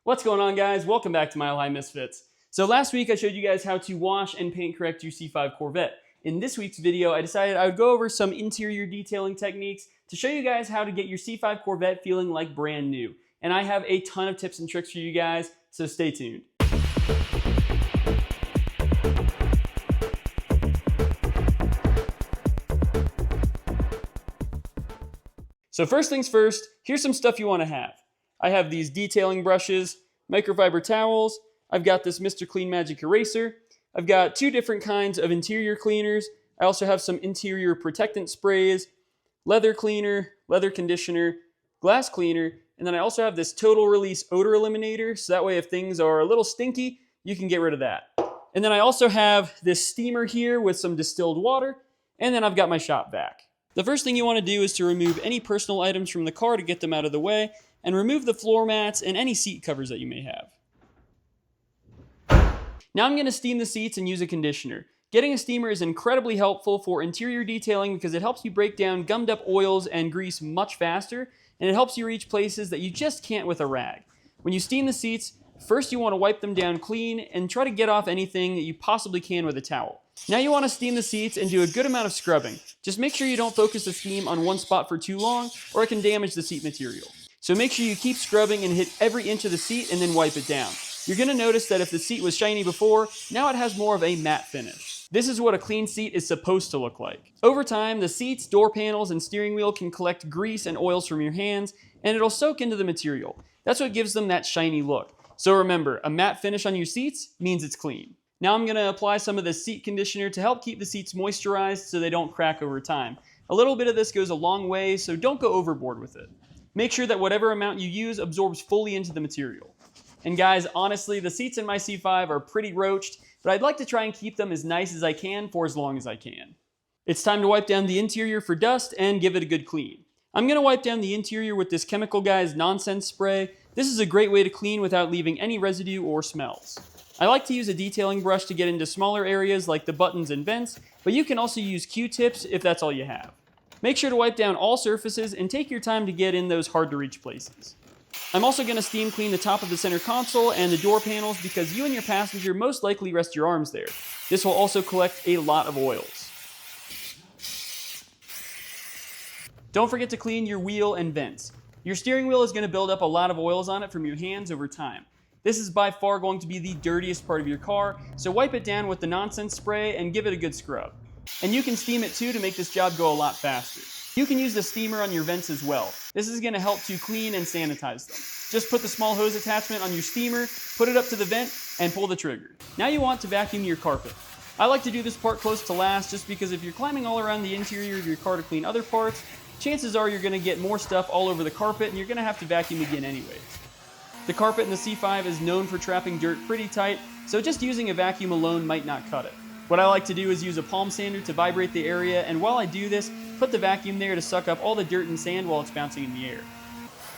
What's going on, guys? Welcome back to Mile High Misfits. So last week I showed you guys how to wash and paint correct your C5 Corvette. In this week's video, I decided I would go over some interior detailing techniques to show you guys how to get your C5 Corvette feeling like brand new. And I have a ton of tips and tricks for you guys, so stay tuned. So first things first, here's some stuff you want to have. I have these detailing brushes, microfiber towels, I've got this Mr. Clean Magic eraser, I've got two different kinds of interior cleaners, I also have some interior protectant sprays, leather cleaner, leather conditioner, glass cleaner, and then I also have this total release odor eliminator, so that way if things are a little stinky, you can get rid of that. And then I also have this steamer here with some distilled water, and then I've got my shop vac. The first thing you want to do is to remove any personal items from the car to get them out of the way, and remove the floor mats and any seat covers that you may have. Now I'm going to steam the seats and use a conditioner. Getting a steamer is incredibly helpful for interior detailing because it helps you break down gummed up oils and grease much faster, and it helps you reach places that you just can't with a rag. When you steam the seats, first you want to wipe them down clean and try to get off anything that you possibly can with a towel. Now you want to steam the seats and do a good amount of scrubbing. Just make sure you don't focus the steam on one spot for too long or it can damage the seat material. So make sure you keep scrubbing and hit every inch of the seat and then wipe it down. You're going to notice that if the seat was shiny before, now it has more of a matte finish. This is what a clean seat is supposed to look like. Over time, the seats, door panels, and steering wheel can collect grease and oils from your hands, and it'll soak into the material. That's what gives them that shiny look. So remember, a matte finish on your seats means it's clean. Now I'm going to apply some of the seat conditioner to help keep the seats moisturized so they don't crack over time. A little bit of this goes a long way, so don't go overboard with it. Make sure that whatever amount you use absorbs fully into the material. And guys, honestly, the seats in my C5 are pretty roached, but I'd like to try and keep them as nice as I can for as long as I can. It's time to wipe down the interior for dust and give it a good clean. I'm going to wipe down the interior with this Chemical Guys Nonsense spray. This is a great way to clean without leaving any residue or smells. I like to use a detailing brush to get into smaller areas like the buttons and vents, but you can also use Q-tips if that's all you have. Make sure to wipe down all surfaces and take your time to get in those hard to reach places. I'm also going to steam clean the top of the center console and the door panels because you and your passenger most likely rest your arms there. This will also collect a lot of oils. Don't forget to clean your wheel and vents. Your steering wheel is going to build up a lot of oils on it from your hands over time. This is by far going to be the dirtiest part of your car, so wipe it down with the Nonsense spray and give it a good scrub. And you can steam it too to make this job go a lot faster. You can use the steamer on your vents as well. This is going to help to clean and sanitize them. Just put the small hose attachment on your steamer, put it up to the vent, and pull the trigger. Now you want to vacuum your carpet. I like to do this part close to last just because if you're climbing all around the interior of your car to clean other parts, chances are you're going to get more stuff all over the carpet and you're going to have to vacuum again anyways. The carpet in the C5 is known for trapping dirt pretty tight, so just using a vacuum alone might not cut it. What I like to do is use a palm sander to vibrate the area, and while I do this, put the vacuum there to suck up all the dirt and sand while it's bouncing in the air.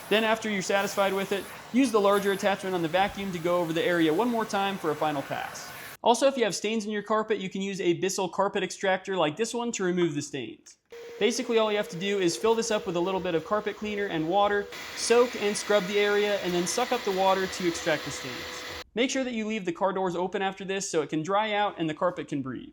Then after you're satisfied with it, use the larger attachment on the vacuum to go over the area one more time for a final pass. Also, if you have stains in your carpet, you can use a Bissell carpet extractor like this one to remove the stains. Basically, all you have to do is fill this up with a little bit of carpet cleaner and water, soak and scrub the area, and then suck up the water to extract the stains. Make sure that you leave the car doors open after this so it can dry out and the carpet can breathe.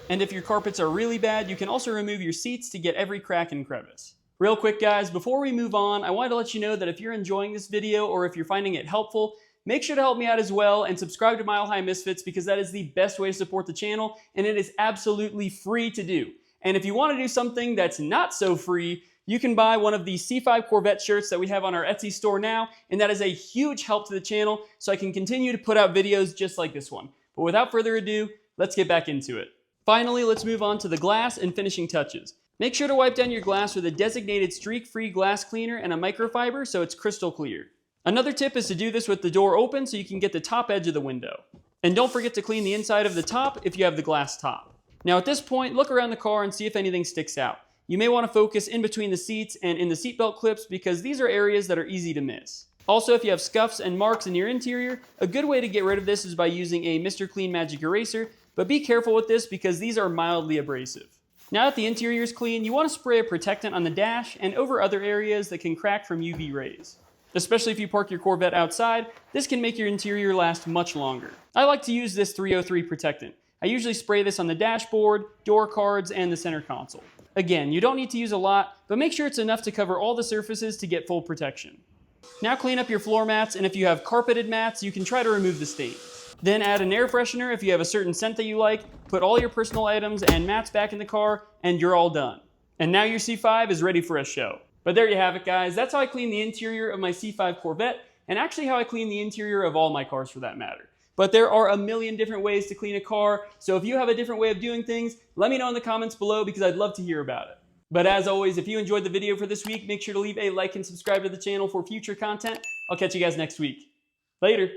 And if your carpets are really bad, you can also remove your seats to get every crack and crevice. Real quick guys, before we move on, I wanted to let you know that if you're enjoying this video or if you're finding it helpful, make sure to help me out as well and subscribe to Mile High Misfits because that is the best way to support the channel and it is absolutely free to do. And if you want to do something that's not so free, you can buy one of the C5 Corvette shirts that we have on our Etsy store now, and that is a huge help to the channel so I can continue to put out videos just like this one. But without further ado, let's get back into it. Finally, let's move on to the glass and finishing touches. Make sure to wipe down your glass with a designated streak-free glass cleaner and a microfiber so it's crystal clear. Another tip is to do this with the door open so you can get the top edge of the window. And don't forget to clean the inside of the top if you have the glass top. Now at this point, look around the car and see if anything sticks out. You may want to focus in between the seats and in the seatbelt clips because these are areas that are easy to miss. Also, if you have scuffs and marks in your interior, a good way to get rid of this is by using a Mr. Clean Magic eraser, but be careful with this because these are mildly abrasive. Now that the interior is clean, you want to spray a protectant on the dash and over other areas that can crack from UV rays. Especially if you park your Corvette outside, this can make your interior last much longer. I like to use this 303 protectant. I usually spray this on the dashboard, door cards, and the center console. Again, you don't need to use a lot, but make sure it's enough to cover all the surfaces to get full protection. Now clean up your floor mats, and if you have carpeted mats, you can try to remove the stains. Then add an air freshener if you have a certain scent that you like, put all your personal items and mats back in the car, and you're all done. And now your C5 is ready for a show. But there you have it, guys. That's how I clean the interior of my C5 Corvette, and actually how I clean the interior of all my cars for that matter. But there are a million different ways to clean a car, so if you have a different way of doing things, let me know in the comments below because I'd love to hear about it. But as always, if you enjoyed the video for this week, make sure to leave a like and subscribe to the channel for future content. I'll catch you guys next week. Later.